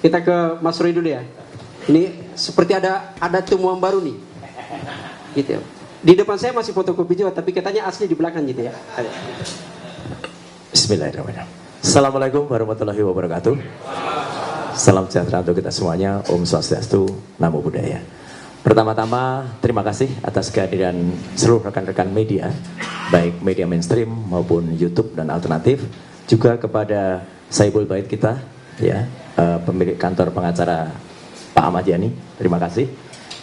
Kita ke Mas Roy dulu ya. Ini seperti ada temuan baru nih. Gitu. Di depan saya masih fotokopi juga, tapi katanya asli di belakang gitu ya. Bismillahirrahmanirrahim. Assalamualaikum warahmatullahi wabarakatuh. Salam sejahtera untuk kita semuanya. Om Swastiastu, Namo Buddhaya. Pertama-tama terima kasih atas kehadiran seluruh rekan-rekan media, baik media mainstream maupun YouTube dan alternatif, juga kepada Saibul Bait kita, ya, pemilik kantor pengacara Pak Ahmad Yani, terima kasih,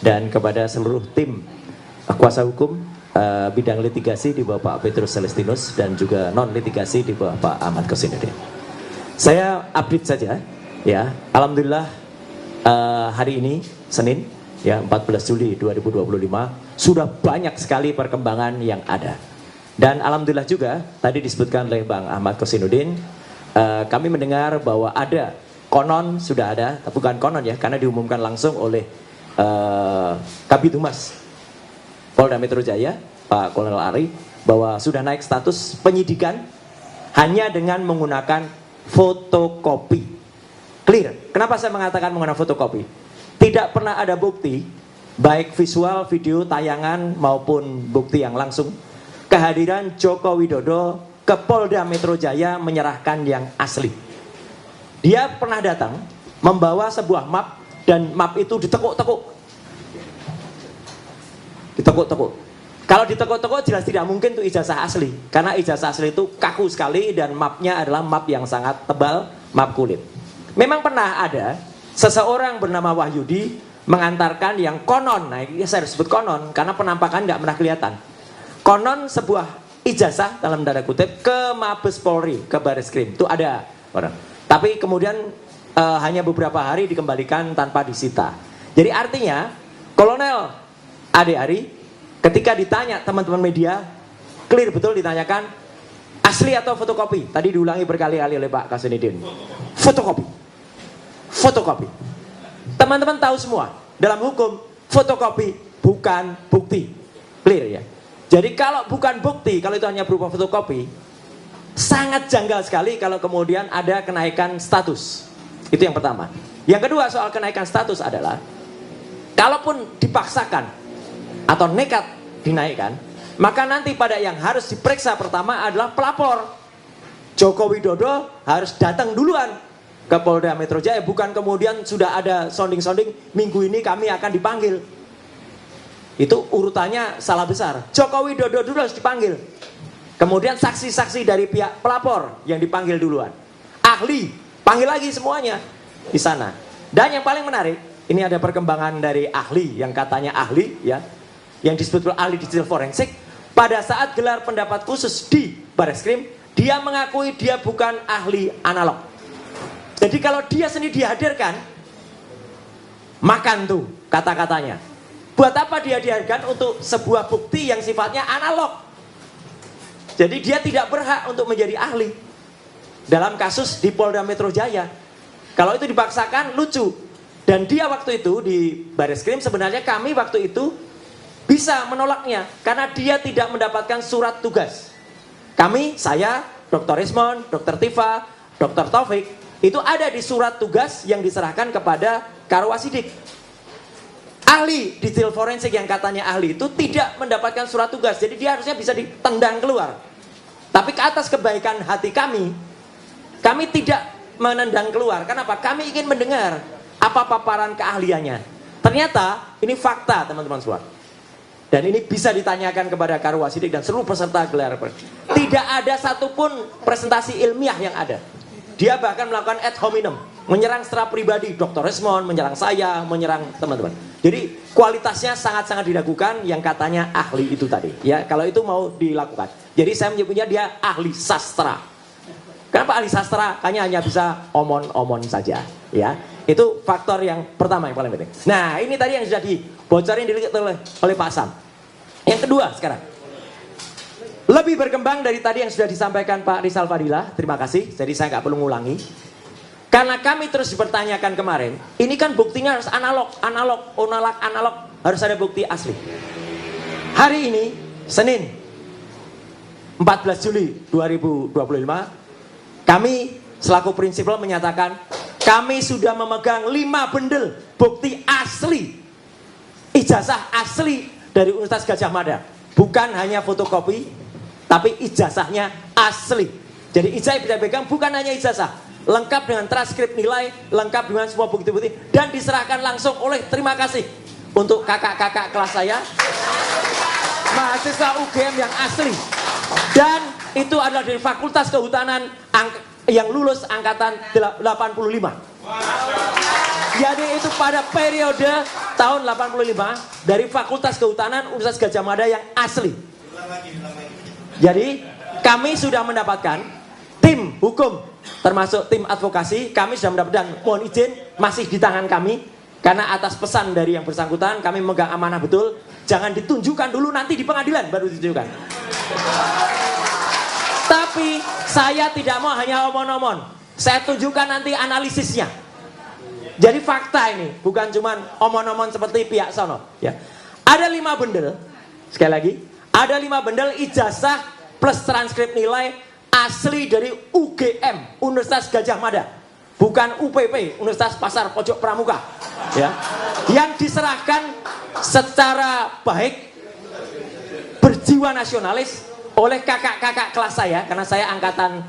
dan kepada seluruh tim kuasa hukum bidang litigasi di bawah Pak Petrus Celestinus dan juga non litigasi di bawah Pak Ahmad Kosinudin. Saya update saja, ya, alhamdulillah hari ini Senin, ya, 14 Juli 2025 sudah banyak sekali perkembangan yang ada. Dan alhamdulillah juga tadi disebutkan oleh Bang Ahmad Kosinudin, kami mendengar bahwa ada konon, sudah ada, tapi bukan konon ya, karena diumumkan langsung oleh Kabid Humas Polda Metro Jaya, Pak Kolonel Ari, bahwa sudah naik status penyidikan hanya dengan menggunakan fotokopi. Clear. Kenapa saya mengatakan menggunakan fotokopi? Tidak pernah ada bukti, baik visual, video, tayangan, maupun bukti yang langsung, kehadiran Joko Widodo ke Polda Metro Jaya menyerahkan yang asli. Dia pernah datang membawa sebuah map, dan map itu ditekuk-tekuk. Ditekuk-tekuk. Kalau ditekuk-tekuk jelas tidak mungkin itu ijazah asli, karena ijazah asli itu kaku sekali dan mapnya adalah map yang sangat tebal, map kulit. Memang pernah ada seseorang bernama Wahyudi mengantarkan yang konon, nah ini saya sebut konon karena penampakan nggak pernah kelihatan. Konon sebuah ijazah dalam tanda kutip ke Mabes Polri, ke Bareskrim, itu ada orang. Tapi kemudian hanya beberapa hari dikembalikan tanpa disita. Jadi artinya Kolonel Ade Ari ketika ditanya teman-teman media, clear betul ditanyakan asli atau fotokopi. Tadi diulangi berkali-kali oleh Pak Kosinudin. Fotokopi. Fotokopi. Teman-teman tahu semua, dalam hukum fotokopi bukan bukti. Clear ya. Jadi kalau bukan bukti, kalau itu hanya berupa fotokopi, sangat janggal sekali kalau kemudian ada kenaikan status. Itu yang pertama. Yang kedua soal kenaikan status adalah, kalaupun dipaksakan atau nekat dinaikkan, maka nanti pada yang harus diperiksa pertama adalah pelapor. Joko Widodo harus datang duluan ke Polda Metro Jaya, bukan kemudian sudah ada sounding-sounding minggu ini kami akan dipanggil. Itu urutannya salah besar. Joko Widodo dulu harus dipanggil. Kemudian saksi-saksi dari pihak pelapor yang dipanggil duluan. Ahli, panggil lagi semuanya di sana. Dan yang paling menarik, ini ada perkembangan dari ahli yang katanya ahli, ya, yang disebut ahli digital forensik. Pada saat gelar pendapat khusus di Bareskrim, dia mengakui dia bukan ahli analog. Jadi kalau dia sendiri dihadirkan, makan tuh kata-katanya. Buat apa dia dihadirkan untuk sebuah bukti yang sifatnya analog? Jadi dia tidak berhak untuk menjadi ahli dalam kasus di Polda Metro Jaya. Kalau itu dipaksakan lucu. Dan dia waktu itu di Bareskrim, sebenarnya kami waktu itu bisa menolaknya karena dia tidak mendapatkan surat tugas. Kami, saya, Dr. Ismon, Dr. Tifa, Dr. Taufik, itu ada di surat tugas yang diserahkan kepada Karwasidik. Ahli digital forensik yang katanya ahli itu tidak mendapatkan surat tugas, jadi dia harusnya bisa ditendang keluar. Tapi ke atas kebaikan hati kami tidak menendang keluar. Kenapa? Kami ingin mendengar apa paparan keahliannya. Ternyata ini fakta teman-teman semua. Dan ini bisa ditanyakan kepada Karwasidik dan seluruh peserta gelar. Tidak ada satupun presentasi ilmiah yang ada. Dia bahkan melakukan ad hominem, menyerang secara pribadi, Dr. Resmond, menyerang saya, menyerang teman-teman. Jadi kualitasnya sangat-sangat diragukan yang katanya ahli itu tadi. Ya, kalau itu mau dilakukan. Jadi saya menyebutnya dia ahli sastra. Kenapa ahli sastra? Hanya bisa omon-omon saja. Ya, itu faktor yang pertama yang paling penting. Nah, ini tadi yang sudah dibocorin oleh Pak Sam. Yang kedua sekarang, lebih berkembang dari tadi yang sudah disampaikan Pak Rizal Fadilah. Terima kasih. Jadi saya nggak perlu ngulangi. Karena kami terus dipertanyakan kemarin, ini kan buktinya harus analog, harus ada bukti asli. Hari ini, Senin, 14 Juli 2025, kami selaku prinsipal menyatakan kami sudah memegang 5 bendel bukti asli, ijazah asli dari Universitas Gadjah Mada. Bukan hanya fotokopi, tapi ijazahnya asli. Jadi ijazah bisa pegang bukan hanya ijazah, lengkap dengan transkrip nilai, lengkap dengan semua bukti-bukti, dan diserahkan langsung oleh, terima kasih untuk kakak-kakak kelas saya, mahasiswa UGM yang asli. Dan itu adalah dari Fakultas Kehutanan yang lulus angkatan 85. Jadi itu pada periode tahun 85 dari Fakultas Kehutanan Universitas Gadjah Mada yang asli. Jadi kami sudah mendapatkan tim hukum termasuk tim advokasi, kami sudah mendapatkan, mohon izin masih di tangan kami karena atas pesan dari yang bersangkutan kami memegang amanah betul. Jangan ditunjukkan dulu, nanti di pengadilan baru ditunjukkan. Tapi saya tidak mau hanya omon-omon, saya tunjukkan nanti analisisnya. Jadi fakta ini, bukan cuma omon-omon seperti pihak sono. Ya. Ada 5 bendel, sekali lagi, ada 5 bendel ijazah plus transkrip nilai asli dari UGM, Universitas Gadjah Mada. Bukan UPP, Universitas Pasar Pojok Pramuka. Ya. Yang diserahkan secara baik, berjiwa nasionalis oleh kakak-kakak kelas saya, karena saya angkatan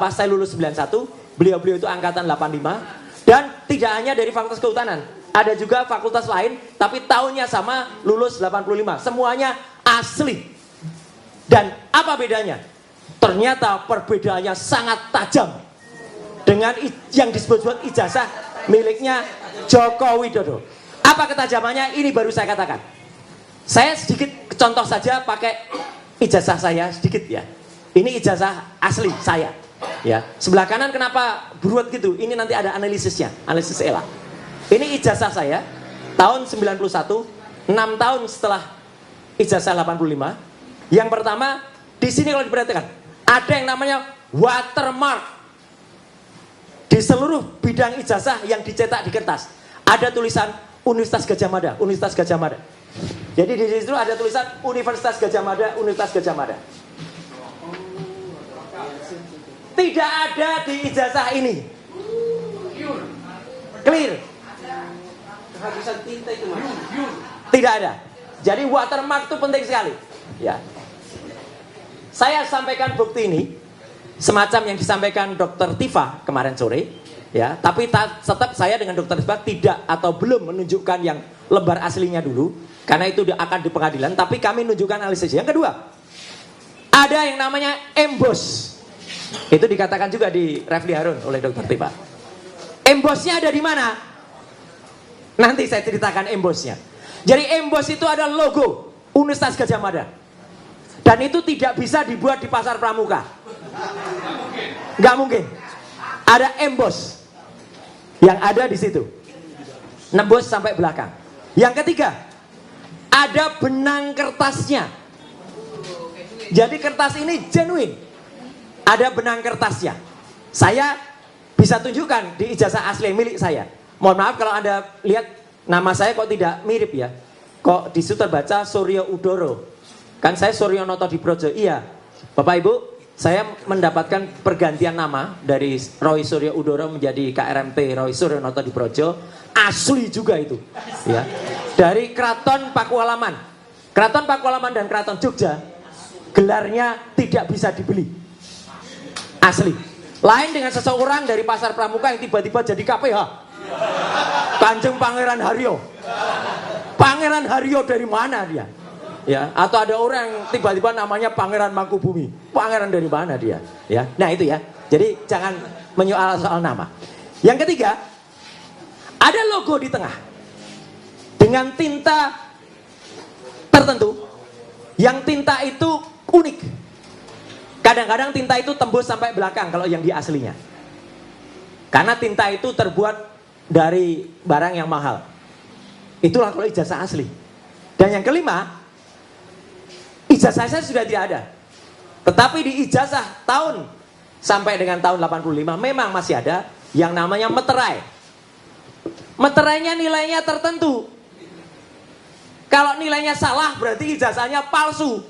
saya lulus 91, beliau-beliau itu angkatan 85, dan tidak hanya dari Fakultas Kehutanan, ada juga fakultas lain, tapi tahunnya sama, lulus 85, semuanya asli. Dan apa bedanya? Ternyata perbedaannya sangat tajam dengan yang disebut ijazah miliknya Joko Widodo. Apa ketajamannya? Ini baru saya katakan. Saya sedikit contoh saja pakai ijazah saya sedikit ya. Ini ijazah asli saya. Ya, sebelah kanan kenapa buruat gitu? Ini nanti ada analisisnya, analisis ELA. Ini ijazah saya tahun 91, 6 tahun setelah ijazah 85. Yang pertama, di sini kalau diperhatikan, ada yang namanya watermark. Di seluruh bidang ijazah yang dicetak di kertas, ada tulisan Universitas Gadjah Mada, Universitas Gadjah Mada. Jadi di situ ada tulisan Universitas Gadjah Mada, Universitas Gadjah Mada. Tidak ada di ijazah ini. Clear. Kehabisan tinta itu Mas. Tidak ada. Jadi watermark itu penting sekali. Ya. Saya sampaikan bukti ini semacam yang disampaikan Dr. Tifa kemarin sore, ya. Tapi tetap saya dengan Dr. Tifa tidak atau belum menunjukkan yang lembar aslinya dulu, karena itu akan di pengadilan. Tapi kami menunjukkan analisis. Yang kedua, ada yang namanya emboss. Itu dikatakan juga di Refli Harun oleh Dr. Tifa. Embossnya ada di mana? Nanti saya ceritakan embossnya. Jadi emboss itu ada logo Universitas Gadjah Mada. Dan itu tidak bisa dibuat di Pasar Pramuka. Nggak mungkin. Ada emboss yang ada di situ, nembus sampai belakang. Yang ketiga, ada benang kertasnya. Jadi kertas ini genuine. Ada benang kertasnya. Saya bisa tunjukkan di ijazah asli milik saya. Mohon maaf kalau Anda lihat nama saya kok tidak mirip ya. Kok di situ terbaca Suryo Udoro. Kan saya Suryo Noto Dibrojo. Iya, Bapak Ibu, saya mendapatkan pergantian nama dari Roy Suryo Udoro menjadi KRMT Roy Suryo Noto Dibrojo. Asli juga itu, ya. Dari Keraton Pakualaman. Keraton Pakualaman dan Keraton Jogja gelarnya tidak bisa dibeli. Asli. Lain dengan seseorang dari Pasar Pramuka yang tiba-tiba jadi KPH. Kanjeng Pangeran Haryo. Pangeran Haryo dari mana dia? Ya, atau ada orang yang tiba-tiba namanya Pangeran Mangkubumi. Pangeran dari mana dia? Ya. Nah, itu ya. Jadi jangan menyoal soal nama. Yang ketiga, ada logo di tengah dengan tinta tertentu. Yang tinta itu unik. Kadang-kadang tinta itu tembus sampai belakang kalau yang di aslinya. Karena tinta itu terbuat dari barang yang mahal. Itulah kalau ijazah asli. Dan yang kelima, ijazah saya sudah tidak ada. Tetapi di ijazah tahun sampai dengan tahun 85 memang masih ada yang namanya meterai. Meterainya nilainya tertentu. Kalau nilainya salah berarti ijazahnya palsu.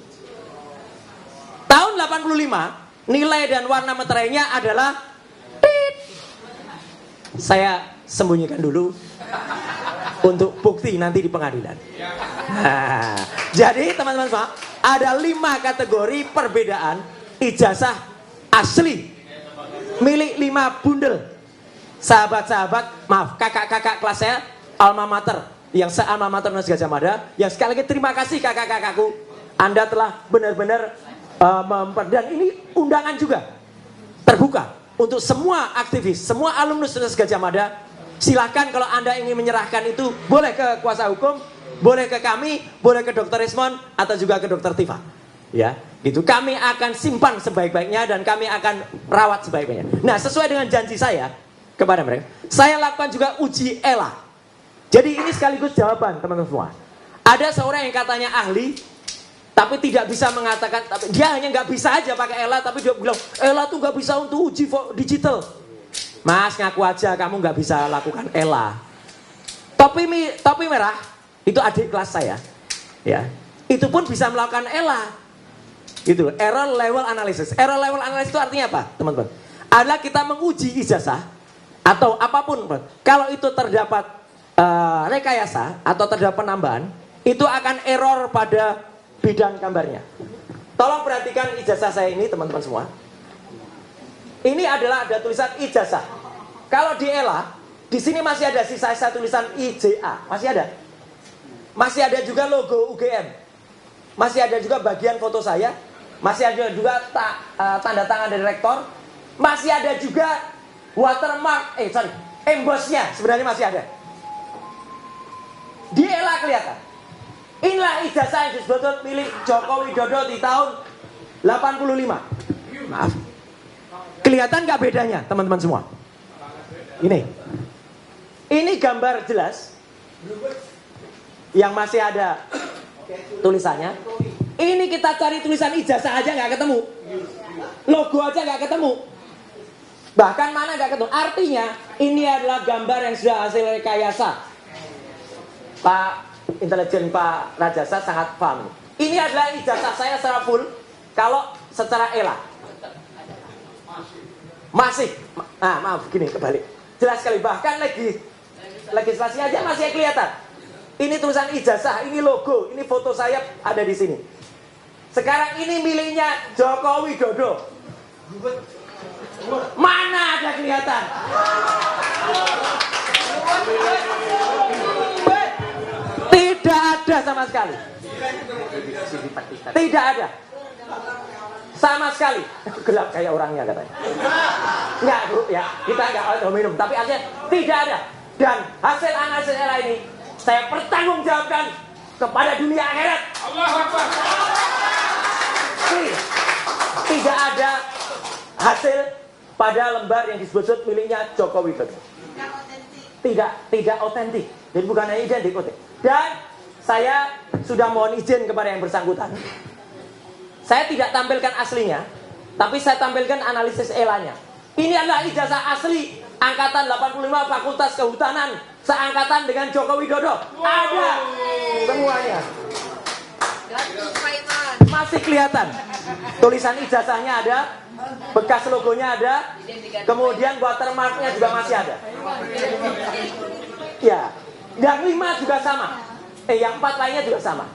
Tahun 85 nilai dan warna meterainya adalah tit. saya sembunyikan dulu untuk bukti nanti di pengadilan. Nah, jadi teman-teman semua, ada 5 kategori perbedaan ijazah asli milik 5 bundel sahabat-sahabat, maaf, kakak-kakak kelas saya alma mater, yang se-alma mater Universitas Gadjah Mada, yang sekali lagi terima kasih kakak-kakakku, Anda telah benar-benar dan ini undangan juga terbuka untuk semua aktivis, semua alumnus Universitas Gadjah Mada. Silahkan kalau Anda ingin menyerahkan itu, boleh ke kuasa hukum, boleh ke kami, boleh ke Dr. Rismon, atau juga ke Dr. Tifa. Ya, gitu. Kami akan simpan sebaik-baiknya dan kami akan rawat sebaik-baiknya. Nah, sesuai dengan janji saya kepada mereka, saya lakukan juga uji ELA. Jadi ini sekaligus jawaban teman-teman semua. Ada seorang yang katanya ahli, tapi tidak bisa mengatakan, dia hanya nggak bisa aja pakai ELA, tapi dia bilang ELA tuh nggak bisa untuk uji digital. Mas, ngaku aja kamu nggak bisa lakukan ELA. Topi merah itu adik kelas saya, ya. Itu pun bisa melakukan ELA. Gitu, error level analysis. Error level analysis itu artinya apa, teman-teman? Adalah kita menguji ijazah atau apapun. Kalau itu terdapat rekayasa atau terdapat penambahan, itu akan error pada bidang gambarnya. Tolong perhatikan ijazah saya ini, teman-teman semua. Ini adalah ada tulisan ijazah. Kalau di ELA, di sini masih ada sisa tulisan IJA, masih ada. Masih ada juga logo UGM. Masih ada juga bagian foto saya. Masih ada juga tanda tangan dari rektor. Masih ada juga watermark, embossnya sebenarnya masih ada. Di ELA kelihatan. Inilah ijazah yang disebut milik Joko Widodo di tahun 85. Maaf. Kelihatan nggak bedanya, teman-teman semua? Ini gambar jelas. Yang masih ada tulisannya. Ini kita cari tulisan ijazah aja nggak ketemu. Logo aja nggak ketemu. Bahkan mana nggak ketemu. Artinya ini adalah gambar yang sudah hasil rekayasa. Pak intelijen Pak Rajasa sangat paham. Ini adalah ijazah saya secara full. Kalau secara ELA masih, maaf gini kebalik. Jelas sekali, bahkan legislasi aja masih kelihatan. Ini tulisan ijazah, ini logo, ini foto saya ada di sini. Sekarang ini miliknya Joko Widodo. Mana ada kelihatan? Tidak ada sama sekali. Tidak ada. Sama sekali. Gelap kayak orangnya katanya. Enggak, Bu, ya. Kita enggak minum, tapi artinya tidak ada. Dan hasil analisis ELA ini saya pertanggungjawabkan kepada dunia akhirat. Allahu Akbar. Tidak ada hasil pada lembar yang disebut miliknya Joko Widodo. Tidak otentik. Jadi bukan hanya identik. Dan saya sudah mohon izin kepada yang bersangkutan. Saya tidak tampilkan aslinya, tapi saya tampilkan analisis ELA-nya. Ini adalah ijazah asli angkatan 85 Fakultas Kehutanan, seangkatan dengan Joko Widodo. Ada semuanya. Masih kelihatan. Tulisan ijazahnya ada, bekas logonya ada, kemudian watermarknya juga masih ada. Ya, yang 5 juga sama. Yang 4 lainnya juga sama.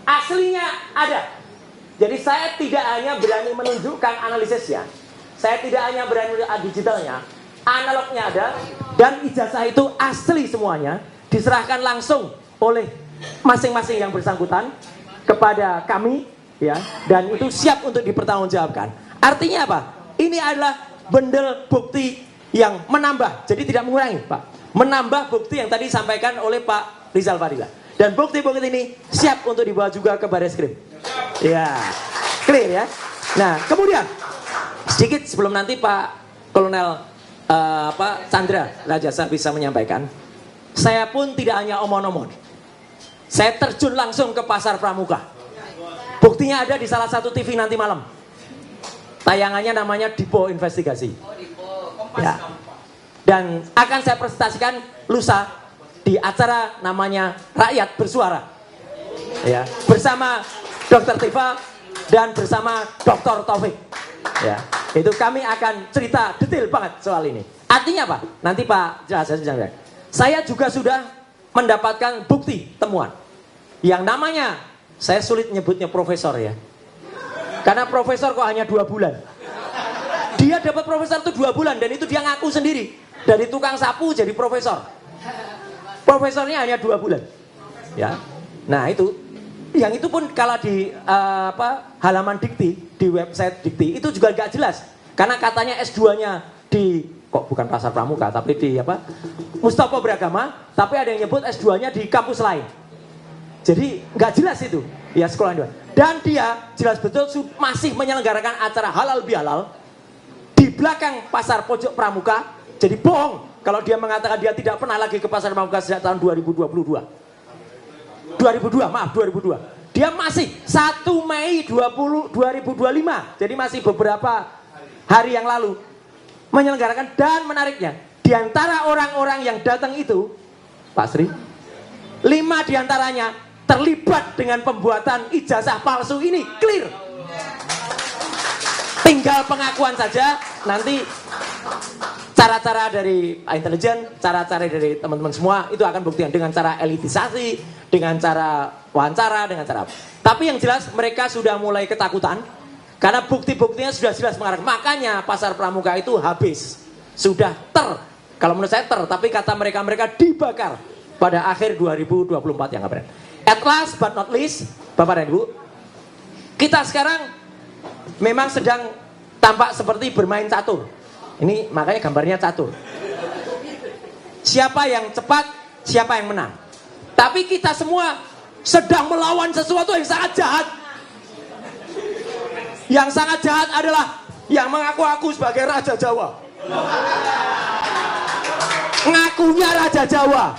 Aslinya ada. Jadi saya tidak hanya berani menunjukkan analisisnya, saya tidak hanya berani menunjukkan digitalnya, analognya ada, dan ijazah itu asli semuanya, diserahkan langsung oleh masing-masing yang bersangkutan kepada kami, ya, dan itu siap untuk dipertanggungjawabkan. Artinya apa? Ini adalah bendel bukti yang menambah, jadi tidak mengurangi, Pak. Menambah bukti yang tadi disampaikan oleh Pak Rizal Fadila. Dan bukti-bukti ini siap untuk dibawa juga ke Bareskrim. Ya, clear ya. Nah, kemudian sedikit sebelum nanti Pak Kolonel Chandra Rajasa bisa menyampaikan, saya pun tidak hanya omong-omong. Saya terjun langsung ke pasar Pramuka. Buktinya ada di salah satu TV nanti malam. Tayangannya namanya Dipo Investigasi. Ya. Dan akan saya presentasikan lusa di acara namanya Rakyat Bersuara. Ya, bersama Dr. Tifa dan bersama Dr. Taufik. Ya, itu kami akan cerita detail banget soal ini. Artinya apa? Nanti Pak jelaskan. Saya juga sudah mendapatkan bukti temuan yang namanya, saya sulit nyebutnya profesor ya, karena profesor kok hanya 2 bulan. Dia dapat profesor itu 2 bulan, dan itu dia ngaku sendiri, dari tukang sapu jadi profesor. Profesornya hanya 2 bulan ya. Nah itu, yang itu pun kalau di halaman Dikti, di website Dikti itu juga gak jelas, karena katanya S2-nya di, kok bukan Pasar Pramuka, tapi di Mustafa Beragama, tapi ada yang nyebut S2-nya di kampus lain. Jadi nggak jelas itu ya sekolah 2. Dan dia jelas betul masih menyelenggarakan acara halal bihalal di belakang Pasar Pojok Pramuka. Jadi bohong kalau dia mengatakan dia tidak pernah lagi ke Pasar Pramuka sejak tahun 2022. Dia masih 1 Mei 2025, jadi masih beberapa hari yang lalu menyelenggarakan. Dan menariknya, di antara orang-orang yang datang itu, Pak Sri, 5 diantaranya terlibat dengan pembuatan ijazah palsu ini, clear. Tinggal pengakuan saja, nanti cara-cara dari intelijen, cara-cara dari teman-teman semua itu akan buktikan dengan cara elitisasi, dengan cara wawancara, dengan cara apa. Tapi yang jelas mereka sudah mulai ketakutan karena bukti-buktinya sudah jelas mengarah. Makanya Pasar Pramuka itu habis, sudah kalau menurut saya tapi kata mereka dibakar pada akhir 2024 yang kemarin. At last but not least, Bapak dan Ibu, kita sekarang memang sedang tampak seperti bermain catur. Ini makanya gambarnya catur. Siapa yang cepat, siapa yang menang. Tapi kita semua sedang melawan sesuatu yang sangat jahat. Yang sangat jahat adalah yang mengaku-ngaku sebagai Raja Jawa. Ngakunya Raja Jawa.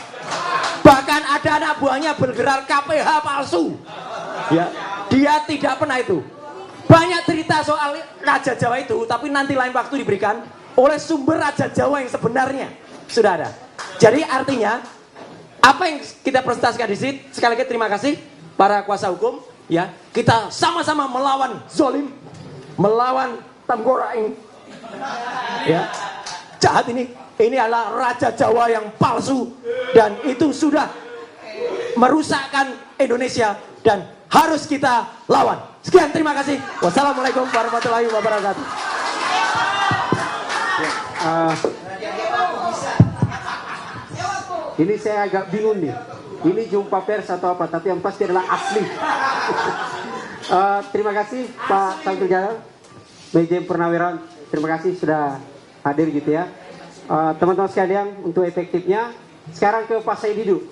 Bahkan ada anak buahnya bergerak KPH palsu. Ya, dia tidak pernah itu. Banyak cerita soal Raja Jawa itu, tapi nanti lain waktu diberikan oleh sumber Raja Jawa yang sebenarnya sudah ada. Jadi artinya apa yang kita presentasikan di sini, sekali lagi terima kasih para kuasa hukum. Ya, kita sama-sama melawan zolim, melawan tenggorak. Ya, jahat ini. Ini adalah Raja Jawa yang palsu dan itu sudah merusakkan Indonesia dan harus kita lawan. Sekian, terima kasih. Wassalamualaikum warahmatullahi wabarakatuh. Ini saya agak bingung nih. Ini jumpa pers atau apa? Tapi yang pasti adalah asli. Terima kasih Pak Samsul Jalal, Manajemen Purnawirawan. Terima kasih sudah hadir gitu ya. Teman-teman sekalian, untuk efektifnya sekarang ke Pak Saididu.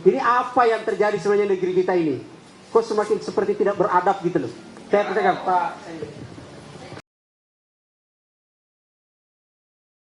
Ini apa yang terjadi sebenarnya negeri kita ini? Kok semakin seperti tidak beradab gitu loh. Saya percayakan Pak Saididu.